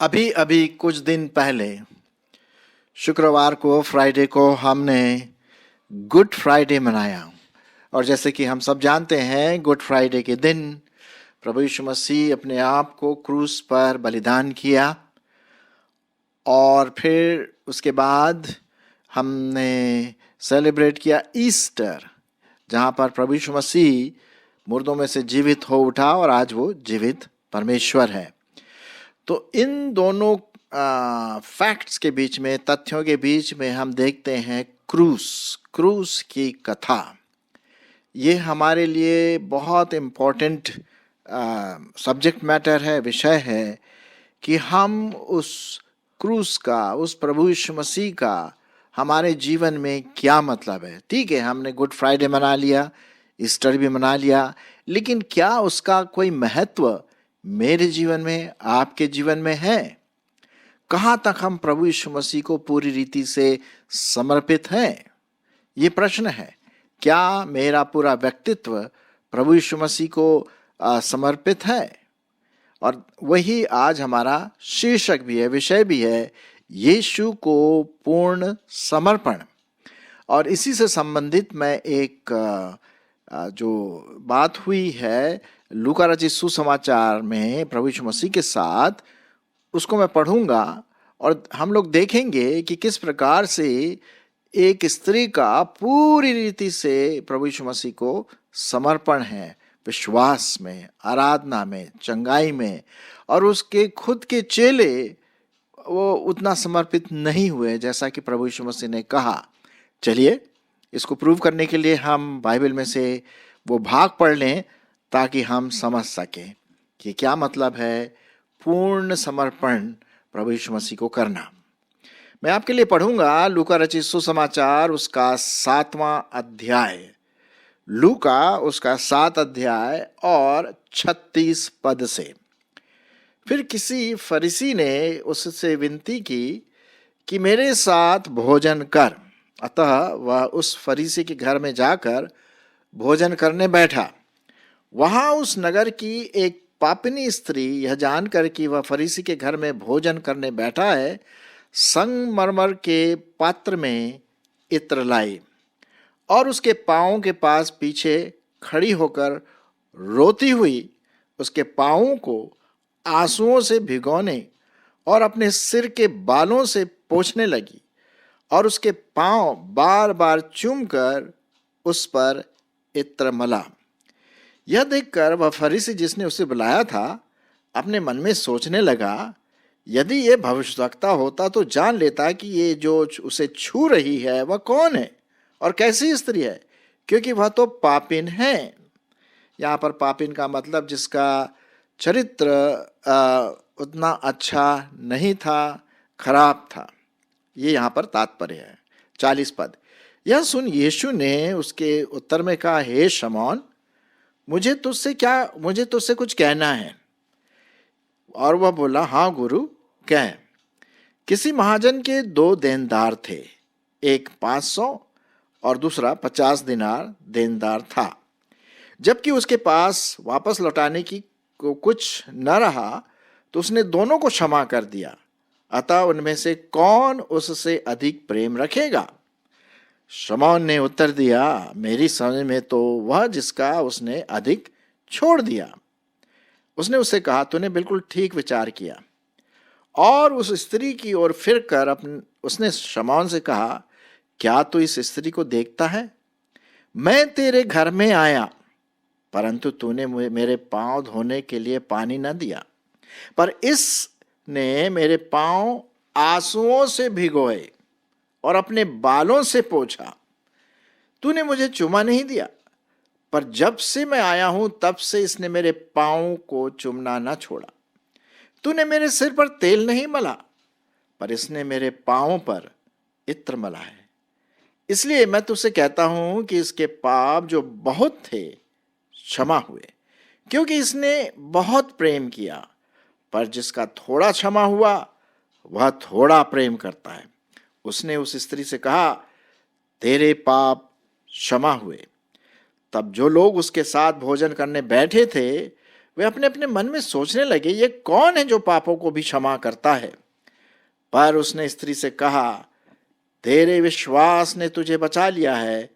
अभी अभी कुछ दिन पहले शुक्रवार को फ्राइडे को हमने गुड फ्राइडे मनाया। और जैसे कि हम सब जानते हैं, गुड फ्राइडे के दिन प्रभु यीशु मसीह अपने आप को क्रूस पर बलिदान किया। और फिर उसके बाद हमने सेलिब्रेट किया ईस्टर, जहाँ पर प्रभु यीशु मसीह मुर्दों में से जीवित हो उठा और आज वो जीवित परमेश्वर है। तो इन दोनों फैक्ट्स के बीच में, तथ्यों के बीच में हम देखते हैं क्रूस की कथा। ये हमारे लिए बहुत इम्पोर्टेंट सब्जेक्ट मैटर है, विषय है कि हम उस क्रूस का, उस प्रभु यीशु मसीह का हमारे जीवन में क्या मतलब है। ठीक है, हमने गुड फ्राइडे मना लिया, ईस्टर भी मना लिया, लेकिन क्या उसका कोई महत्व मेरे जीवन में, आपके जीवन में है? कहाँ तक हम प्रभु यीशु मसीह को पूरी रीति से समर्पित हैं? ये प्रश्न है। क्या मेरा पूरा व्यक्तित्व प्रभु यीशु मसीह को समर्पित है? और वही आज हमारा शीर्षक भी है, विषय भी है, यीशु को पूर्ण समर्पण। और इसी से संबंधित मैं एक जो बात हुई है लूका रचित सुसमाचार में प्रभु यीशु मसीह के साथ, उसको मैं पढ़ूंगा और हम लोग देखेंगे कि किस प्रकार से एक स्त्री का पूरी रीति से प्रभु यीशु मसीह को समर्पण है, विश्वास में, आराधना में, चंगाई में। और उसके खुद के चेले वो उतना समर्पित नहीं हुए जैसा कि प्रभु यीशु मसीह ने कहा। चलिए इसको प्रूव करने के लिए हम बाइबल में से वो भाग पढ़ लें ताकि हम समझ सकें कि क्या मतलब है पूर्ण समर्पण प्रभु यीशु मसीह को करना। मैं आपके लिए पढ़ूंगा लूका रचित सुसमाचार उसका 7वां अध्याय, लूका उसका 7 अध्याय और 36 पद से। फिर किसी फरीसी ने उससे विनती की कि मेरे साथ भोजन कर। अतः वह उस फरीसी के घर में जाकर भोजन करने बैठा। वहां उस नगर की एक पापिनी स्त्री यह जानकर कि वह फरीसी के घर में भोजन करने बैठा है, संगमरमर के पात्र में इत्र लाई और उसके पांवों के पास पीछे खड़ी होकर रोती हुई उसके पांवों को आंसुओं से भिगोने और अपने सिर के बालों से पोंछने लगी और उसके पांव बार बार चूमकर उस पर इत्र मला। यह देखकर वह फरीसी जिसने उसे बुलाया था अपने मन में सोचने लगा, यदि ये भविष्यवक्ता होता तो जान लेता कि ये जो उसे छू रही है वह कौन है और कैसी स्त्री है, क्योंकि वह तो पापिन है। यहाँ पर पापिन का मतलब जिसका चरित्र उतना अच्छा नहीं था, खराब था, ये यहाँ पर तात्पर्य है। 40 पद। यह सुन यीशु ने उसके उत्तर में कहा, हे शमौन, मुझे तुझसे कुछ कहना है। और वह बोला, हाँ गुरु, कह। किसी महाजन के 2 देनदार थे, एक 500 और दूसरा 50 दिनार देनदार था। जबकि उसके पास वापस लौटाने की को कुछ न रहा तो उसने दोनों को क्षमा कर दिया। अतः उनमें से कौन उससे अधिक प्रेम रखेगा? शमौन ने उत्तर दिया, मेरी समझ में तो वह जिसका उसने अधिक छोड़ दिया। उसने उससे कहा, तूने बिल्कुल ठीक विचार किया। और उस स्त्री की ओर फिरकर उसने शमौन से कहा, क्या तू इस स्त्री को देखता है? मैं तेरे घर में आया, परंतु तूने मेरे पांव धोने के लिए पानी न दिया, पर इसने मेरे पांव आंसुओं से भिगोए और अपने बालों से पोंछा। तूने मुझे चुमा नहीं दिया, पर जब से मैं आया हूं तब से इसने मेरे पांव को चुमना न छोड़ा। तूने मेरे सिर पर तेल नहीं मला, पर इसने मेरे पांवों पर इत्र मला है। इसलिए मैं तुझसे कहता हूं कि इसके पाप जो बहुत थे क्षमा हुए, क्योंकि इसने बहुत प्रेम किया। पर जिसका थोड़ा क्षमा हुआ वह थोड़ा प्रेम करता है। उसने उस स्त्री से कहा, तेरे पाप क्षमा हुए। तब जो लोग उसके साथ भोजन करने बैठे थे वे अपने अपने मन में सोचने लगे, ये कौन है जो पापों को भी क्षमा करता है। पर उसने स्त्री से कहा, तेरे विश्वास ने तुझे बचा लिया है,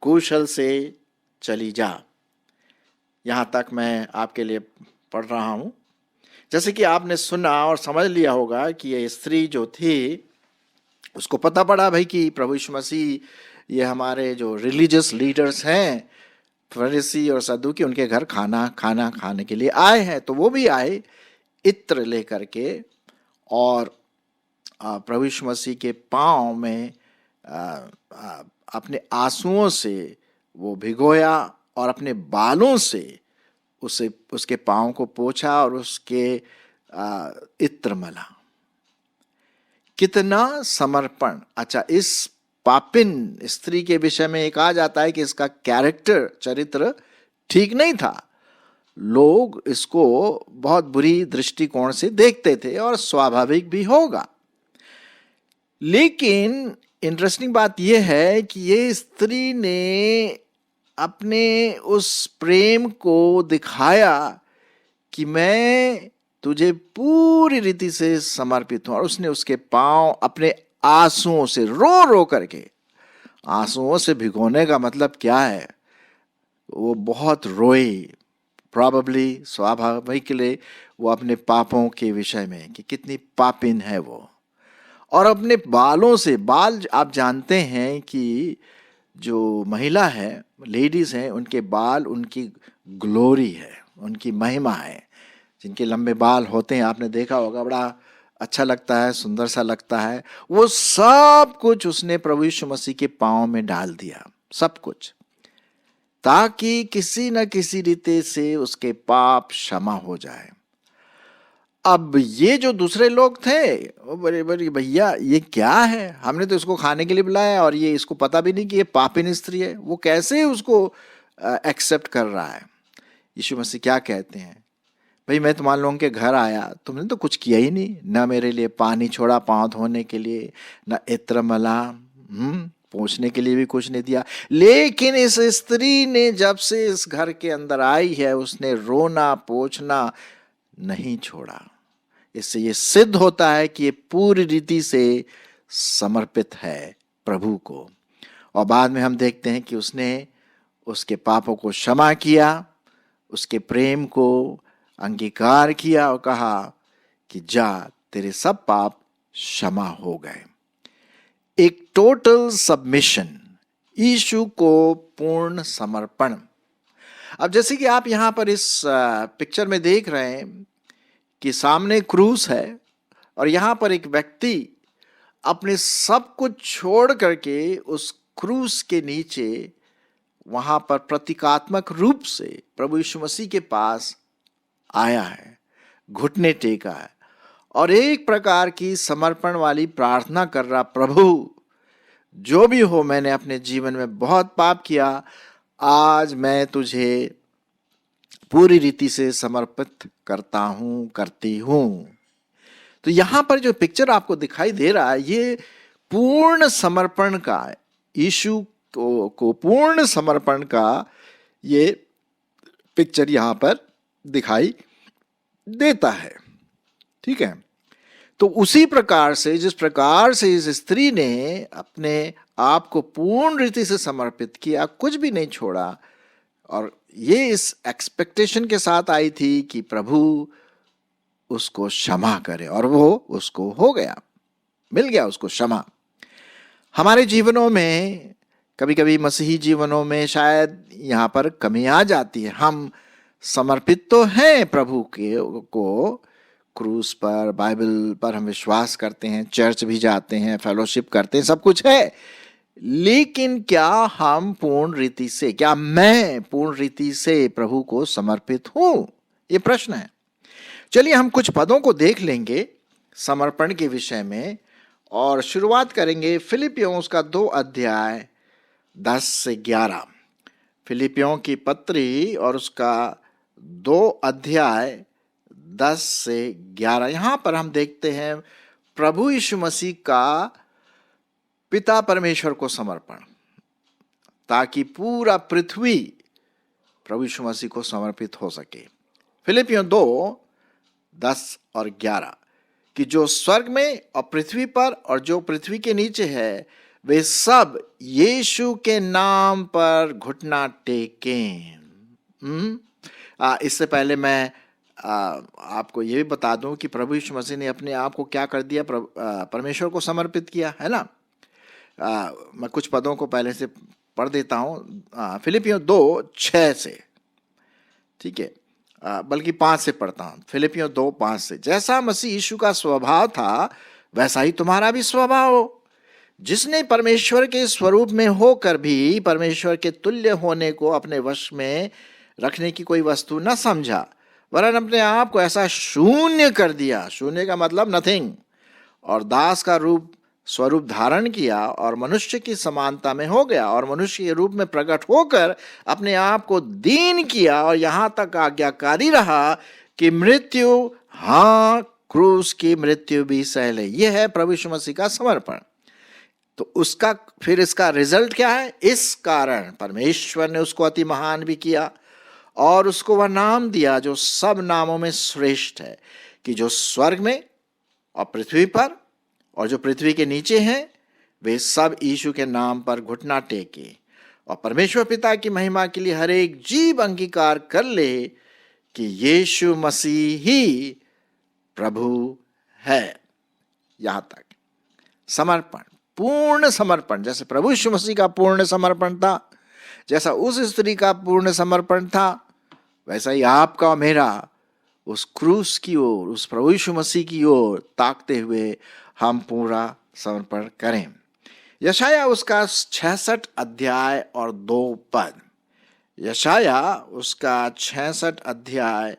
कुशल से चली जा। यहां तक मैं आपके लिए पढ़ रहा हूं। जैसे कि आपने सुना और समझ लिया होगा कि ये स्त्री जो थी उसको पता पड़ा भाई कि प्रभु यीशु मसीह ये हमारे जो रिलीजियस लीडर्स हैं फरीसी और सदूकी उनके घर खाना खाने के लिए आए हैं। तो वो भी आए इत्र लेकर के और प्रभु यीशु मसीह के पांव में अपने आंसुओं से वो भिगोया और अपने बालों से उसके पांव को पोंछा और उसके इत्र मला। कितना समर्पण। अच्छा, इस पापिन स्त्री के विषय में एक आ जाता है कि इसका चरित्र ठीक नहीं था। लोग इसको बहुत बुरी दृष्टिकोण से देखते थे और स्वाभाविक भी होगा। लेकिन इंटरेस्टिंग बात यह है कि ये स्त्री ने अपने उस प्रेम को दिखाया कि मैं तुझे पूरी रीति से समर्पित हूं। और उसने उसके पांव अपने आंसुओं से रो रो करके, आंसुओं से भिगोने का मतलब क्या है, वो बहुत रोई, प्रॉबली स्वाभाविकली वो अपने पापों के विषय में कि कितनी पापिन है वो। और अपने बालों से, बाल आप जानते हैं कि जो महिला है, लेडीज हैं, उनके बाल उनकी ग्लोरी है, उनकी महिमा है। जिनके लंबे बाल होते हैं आपने देखा होगा, बड़ा अच्छा लगता है, सुंदर सा लगता है। वो सब कुछ उसने प्रभु यीशु मसीह के पांव में डाल दिया, सब कुछ, ताकि किसी न किसी रीति से उसके पाप क्षमा हो जाए। अब ये जो दूसरे लोग थे वो बड़े बड़े, भैया ये क्या है, हमने तो इसको खाने के लिए बुलाया और ये इसको पता भी नहीं कि ये पापिन स्त्री है, वो कैसे उसको एक्सेप्ट कर रहा है। यीशु मसीह क्या कहते हैं, भाई मैं तुम्हारे लोगों के घर आया, तुमने तो कुछ किया ही नहीं, ना मेरे लिए पानी छोड़ा पांव धोने के लिए, ना इत्र मला, पोंछने के लिए भी कुछ नहीं दिया। लेकिन इस स्त्री ने जब से इस घर के अंदर आई है उसने रोना पोंछना नहीं छोड़ा। इससे ये सिद्ध होता है कि ये पूरी रीति से समर्पित है प्रभु को। और बाद में हम देखते हैं कि उसने उसके पापों को क्षमा किया, उसके प्रेम को अंगीकार किया और कहा कि जा तेरे सब पाप क्षमा हो गए। एक टोटल सबमिशन, यीशु को पूर्ण समर्पण। अब जैसे कि आप यहां पर इस पिक्चर में देख रहे हैं कि सामने क्रूस है और यहां पर एक व्यक्ति अपने सब कुछ छोड़ करके उस क्रूस के नीचे वहां पर प्रतीकात्मक रूप से प्रभु यीशु मसीह के पास आया है, घुटने टेका है और एक प्रकार की समर्पण वाली प्रार्थना कर रहा, प्रभु जो भी हो, मैंने अपने जीवन में बहुत पाप किया, आज मैं तुझे पूरी रीति से समर्पित करता हूं, करती हूं। तो यहां पर जो पिक्चर आपको दिखाई दे रहा है ये पूर्ण समर्पण का, यीशु को पूर्ण समर्पण का ये पिक्चर यहां पर दिखाई देता है। ठीक है, तो उसी प्रकार से जिस प्रकार से इस स्त्री ने अपने आप को पूर्ण रीति से समर्पित किया, कुछ भी नहीं छोड़ा, और ये इस एक्सपेक्टेशन के साथ आई थी कि प्रभु उसको क्षमा करे, और वो उसको हो गया, मिल गया उसको क्षमा। हमारे जीवनों में कभी कभी, मसीही जीवनों में शायद यहाँ पर कमी आ जाती है। हम समर्पित तो हैं प्रभु को, क्रूस पर, बाइबल पर हम विश्वास करते हैं, चर्च भी जाते हैं, फेलोशिप करते हैं, सब कुछ है, लेकिन क्या हम पूर्ण रीति से, क्या मैं पूर्ण रीति से प्रभु को समर्पित हूं, ये प्रश्न है। चलिए हम कुछ पदों को देख लेंगे समर्पण के विषय में और शुरुआत करेंगे फिलिपियों उसका 2 अध्याय 10 से 11। फिलिपियों की पत्री और उसका 2 अध्याय 10 से 11। यहां पर हम देखते हैं प्रभु यीशु मसीह का पिता परमेश्वर को समर्पण। ताकि पूरा पृथ्वी प्रभु यीशु मसीह को समर्पित हो सके। फिलिपियों 2:10 और 11 कि जो स्वर्ग में और पृथ्वी पर और जो पृथ्वी के नीचे है वे सब यीशु के नाम पर घुटना टेकें। इससे पहले मैं आपको ये भी बता दूं कि प्रभु यीशु मसीह ने अपने आप को क्या कर दिया, परमेश्वर को समर्पित किया है ना। मैं कुछ पदों को पहले से पढ़ देता हूं, फिलिपियों 2:6 से, ठीक है, बल्कि 5 से पढ़ता हूं। फिलिपियों 2:5 से, जैसा मसीह यीशु का स्वभाव था वैसा ही तुम्हारा भी स्वभाव हो, जिसने परमेश्वर के स्वरूप में होकर भी परमेश्वर के तुल्य होने को अपने वश में रखने की कोई वस्तु न समझा, वरन अपने आप को ऐसा शून्य कर दिया, शून्य का मतलब नथिंग, और दास का स्वरूप धारण किया और मनुष्य की समानता में हो गया और मनुष्य के रूप में प्रकट होकर अपने आप को दीन किया और यहाँ तक आज्ञाकारी रहा कि मृत्यु, हाँ क्रूस की मृत्यु भी सह ले। यह है प्रभु यीशु मसीह का समर्पण। तो उसका फिर इसका रिजल्ट क्या है? इस कारण परमेश्वर ने उसको अति महान भी किया और उसको वह नाम दिया जो सब नामों में श्रेष्ठ है, कि जो स्वर्ग में और पृथ्वी पर और जो पृथ्वी के नीचे हैं वे सब यीशु के नाम पर घुटना टेके और परमेश्वर पिता की महिमा के लिए हर एक जीव अंगीकार कर ले कि यीशु मसीह ही प्रभु है। यहां तक समर्पण, पूर्ण समर्पण, जैसे प्रभु यीशु मसीह का पूर्ण समर्पण था, जैसा उस स्त्री का पूर्ण समर्पण था, वैसा ही आपका और मेरा उस क्रूस की ओर, उस प्रभु यीशु मसीह की ओर ताकते हुए हम पूरा समर्पण करें। यशाया उसका 66 अध्याय और 2 पद, यशाया उसका 66 अध्याय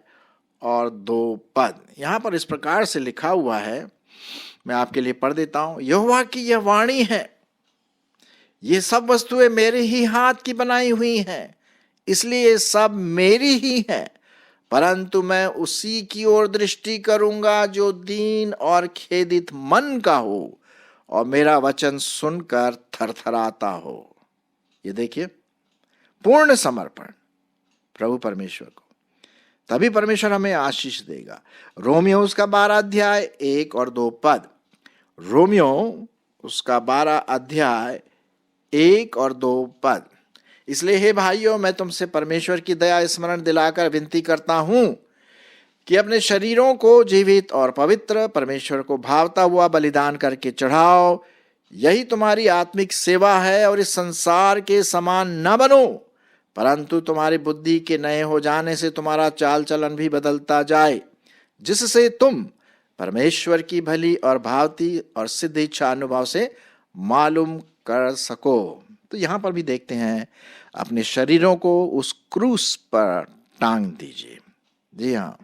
और 2 पद, यहां पर इस प्रकार से लिखा हुआ है, मैं आपके लिए पढ़ देता हूं। यहोवा की यह वाणी है, ये सब वस्तुएं मेरे ही हाथ की बनाई हुई हैं, इसलिए सब मेरी ही है, परंतु मैं उसी की ओर दृष्टि करूंगा जो दीन और खेदित मन का हो और मेरा वचन सुनकर थरथराता हो। ये देखिए, पूर्ण समर्पण प्रभु परमेश्वर को, तभी परमेश्वर हमें आशीष देगा। रोमियो उसका 12 अध्याय 1 और 2 पद, रोमियो उसका 12 अध्याय 1 और 2 पद, इसलिए हे भाइयों, मैं तुमसे परमेश्वर की दया स्मरण दिलाकर विनती करता हूं कि अपने शरीरों को जीवित और पवित्र परमेश्वर को भावता हुआ बलिदान करके चढ़ाओ, यही तुम्हारी आत्मिक सेवा है। और इस संसार के समान न बनो, परंतु तुम्हारी बुद्धि के नए हो जाने से तुम्हारा चाल चलन भी बदलता जाए, जिससे तुम परमेश्वर की भली और भावती और सिद्ध इच्छा अनुभव से मालूम कर सको। तो यहां पर भी देखते हैं, अपने शरीरों को उस क्रूस पर टांग दीजिए। जी हाँ,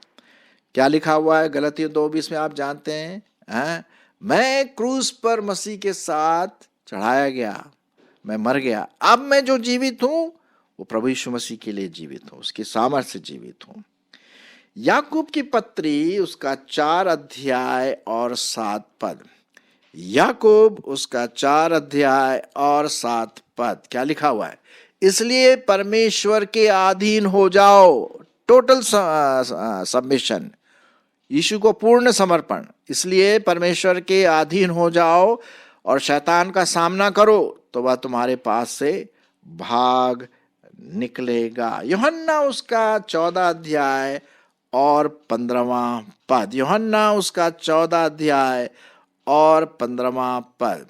क्या लिखा हुआ है गलतियों 2:20 में, आप जानते हैं, मैं क्रूस पर मसीह के साथ चढ़ाया गया, मैं मर गया, अब मैं जो जीवित हूं वो प्रभु यीशु मसीह के लिए जीवित हूं, उसकी सामर्थ्य से जीवित हूं। याकूब की पत्री उसका 4 अध्याय और 7 पद, याकूब उसका 4 अध्याय और 7 पद, क्या लिखा हुआ है? इसलिए परमेश्वर के अधीन हो जाओ, टोटल सबमिशन, यीशु को पूर्ण समर्पण, इसलिए परमेश्वर के अधीन हो जाओ और शैतान का सामना करो तो वह तुम्हारे पास से भाग निकलेगा। यूहन्ना उसका 14 अध्याय और 15वां पद, यूहन्ना उसका 14 अध्याय और 15वां पद,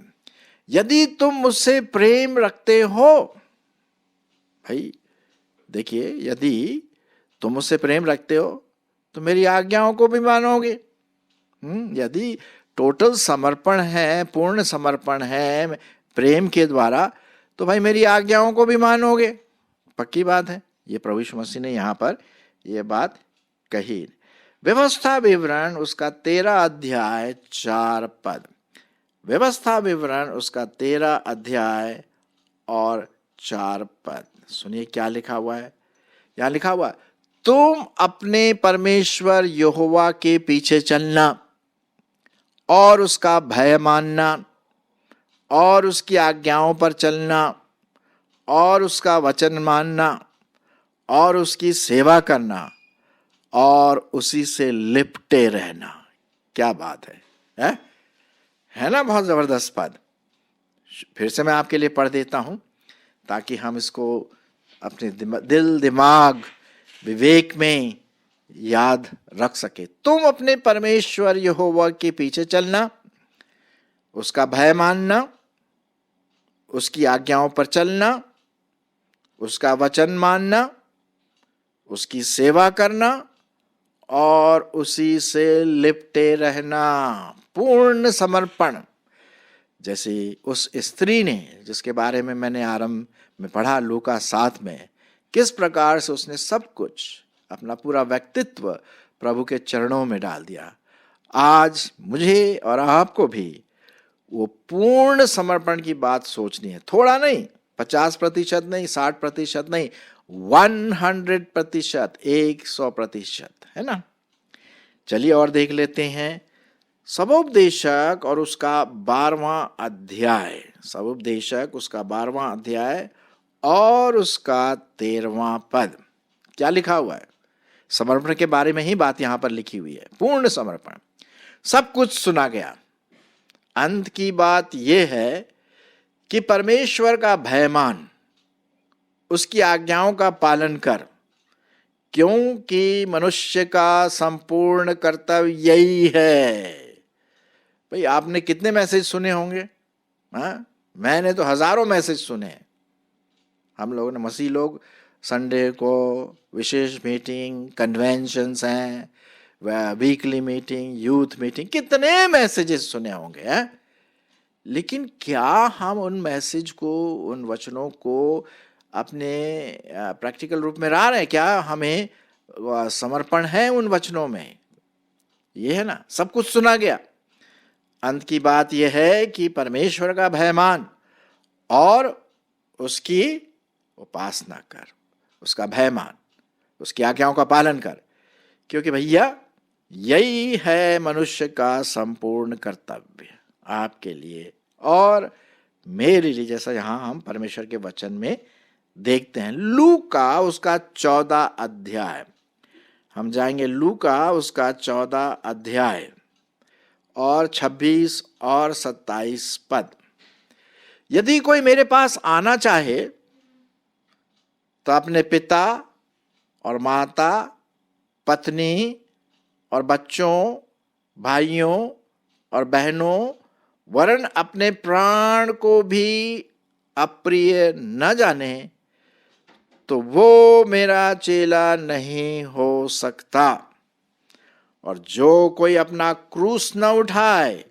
यदि तुम मुझसे प्रेम रखते हो, भाई देखिए, यदि तुम मुझसे प्रेम रखते हो तो मेरी आज्ञाओं को भी मानोगे। यदि टोटल समर्पण है, पूर्ण समर्पण है प्रेम के द्वारा, तो भाई मेरी आज्ञाओं को भी मानोगे, पक्की बात है। ये प्रभु यीशु मसीह ने यहाँ पर ये बात कही। व्यवस्था विवरण उसका 13 अध्याय 4 पद, व्यवस्था विवरण उसका 13 अध्याय और 4 पद, सुनिए क्या लिखा हुआ है। यहां लिखा हुआ है, तुम अपने परमेश्वर यहोवा के पीछे चलना और उसका भय मानना और उसकी आज्ञाओं पर चलना और उसका वचन मानना और उसकी सेवा करना और उसी से लिपटे रहना। क्या बात है ना? बहुत जबरदस्त पद। फिर से मैं आपके लिए पढ़ देता हूं ताकि हम इसको अपने दिल दिमाग विवेक में याद रख सके। तुम अपने परमेश्वर यहोवा के पीछे चलना, उसका भय मानना, उसकी आज्ञाओं पर चलना, उसका वचन मानना, उसकी सेवा करना और उसी से लिपटे रहना। पूर्ण समर्पण। जैसे उस स्त्री ने, जिसके बारे में मैंने आरंभ में पढ़ा लूका 7 में, किस प्रकार से उसने सब कुछ, अपना पूरा व्यक्तित्व प्रभु के चरणों में डाल दिया। आज मुझे और आपको भी वो पूर्ण समर्पण की बात सोचनी है। थोड़ा नहीं, 50% नहीं, 60% नहीं, 100%, 100%, है ना? चलिए और देख लेते हैं सबोपदेशक और उसका 12वां अध्याय। सबोपदेशक उसका 12वां अध्याय और उसका 13वां पद। क्या लिखा हुआ है? समर्पण के बारे में ही बात यहां पर लिखी हुई है। पूर्ण समर्पण। सब कुछ सुना गया। अंत की बात यह है कि परमेश्वर का भय मान, उसकी आज्ञाओं का पालन कर, क्योंकि मनुष्य का संपूर्ण कर्तव्य यही है। भाई, आपने कितने मैसेज सुने होंगे? मैंने तो हजारों मैसेज सुने। हम लोगों ने, मसीह लोग, संडे को विशेष मीटिंग, कन्वेंशंस हैं, वीकली मीटिंग, यूथ मीटिंग, कितने मैसेजेस सुने होंगे। लेकिन क्या हम उन मैसेज को, उन वचनों को अपने प्रैक्टिकल रूप में ला रहे हैं? क्या हमें समर्पण है उन वचनों में? ये है ना, सब कुछ सुना गया। अंत की बात यह है कि परमेश्वर का भय मान और उसकी उपासना कर। उसका भय मान, उसकी आज्ञाओं का पालन कर, क्योंकि भैया यही है मनुष्य का संपूर्ण कर्तव्य आपके लिए और मेरे लिए, जैसा यहां हम परमेश्वर के वचन में देखते हैं। लूका उसका 14 अध्याय, हम जाएंगे लूका उसका 14 अध्याय और 26 और 27 पद। यदि कोई मेरे पास आना चाहे तो अपने पिता और माता, पत्नी और बच्चों, भाइयों और बहनों, वरन अपने प्राण को भी अप्रिय न जाने तो वो मेरा चेला नहीं हो सकता। और जो कोई अपना क्रूस न उठाए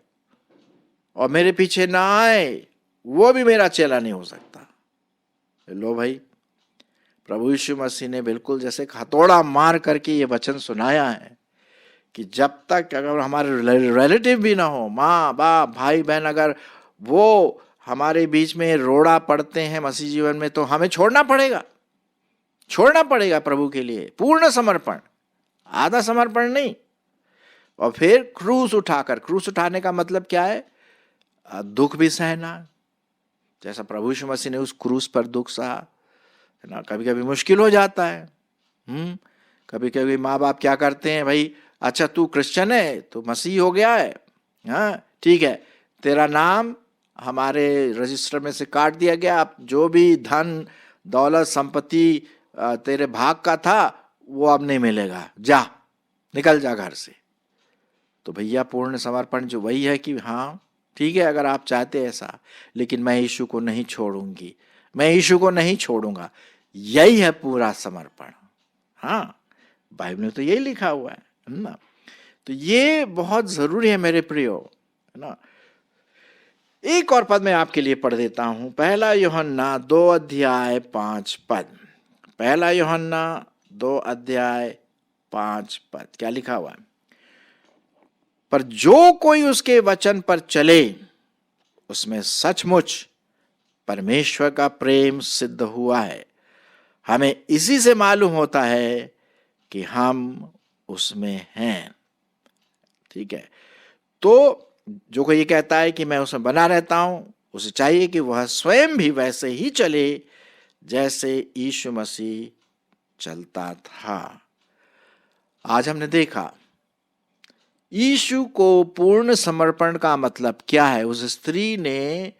और मेरे पीछे ना आए, वो भी मेरा चेला नहीं हो सकता। लो भाई, प्रभु यीशु मसीह ने बिल्कुल जैसे हथौड़ा मार करके ये वचन सुनाया है कि जब तक अगर हमारे रिलेटिव भी ना हो, माँ बाप भाई बहन, अगर वो हमारे बीच में रोड़ा पड़ते हैं मसीह जीवन में, तो हमें छोड़ना पड़ेगा प्रभु के लिए। पूर्ण समर्पण, आधा समर्पण नहीं। और फिर क्रूस उठाकर, क्रूस उठाने का मतलब क्या है? दुख भी सहना, जैसा प्रभु यीशु मसीह ने उस क्रूस पर दुख सहा, है ना। कभी कभी मुश्किल हो जाता है। कभी कभी माँ बाप क्या करते हैं, भाई अच्छा तू क्रिश्चियन है तो मसीह हो गया है, हाँ ठीक है, तेरा नाम हमारे रजिस्टर में से काट दिया गया, अब जो भी धन दौलत संपत्ति तेरे भाग का था वो अब नहीं मिलेगा, जा निकल जा घर से। तो भैया पूर्ण समर्पण जो वही है कि हाँ ठीक है, अगर आप चाहते हैं ऐसा, लेकिन मैं यीशु को नहीं छोड़ूंगी, मैं यीशु को नहीं छोड़ूंगा। यही है पूरा समर्पण। हाँ, बाइबल में तो यही लिखा हुआ है ना। तो ये बहुत जरूरी है मेरे प्रियो, है ना। एक और पद मैं आपके लिए पढ़ देता हूं, 1 यूहन्ना 2 अध्याय 5 पद। 1 यूहन्ना 2 अध्याय 5 पद क्या लिखा हुआ है? पर जो कोई उसके वचन पर चले उसमें सचमुच परमेश्वर का प्रेम सिद्ध हुआ है। हमें इसी से मालूम होता है कि हम उसमें हैं। ठीक है, तो जो कोई ये कहता है कि मैं उसमें बना रहता हूं, उसे चाहिए कि वह स्वयं भी वैसे ही चले जैसे यीशु मसीह चलता था। आज हमने देखा यीशु को पूर्ण समर्पण का मतलब क्या है। उस स्त्री ने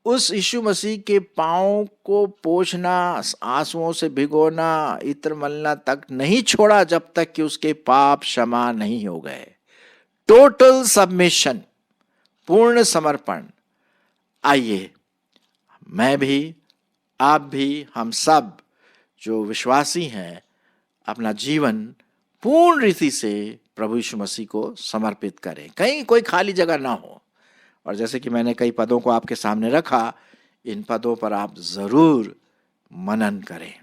उस यीशु मसीह के पांव को पोंछना, आंसुओं से भिगोना, इत्र मलना तक नहीं छोड़ा जब तक कि उसके पाप क्षमा नहीं हो गए। टोटल सबमिशन, पूर्ण समर्पण। आइए मैं भी, आप भी, हम सब जो विश्वासी हैं अपना जीवन पूर्ण रीति से प्रभु यीशु मसीह को समर्पित करें, कहीं कोई खाली जगह ना हो। और जैसे कि मैंने कई पदों को आपके सामने रखा, इन पदों पर आप जरूर मनन करें।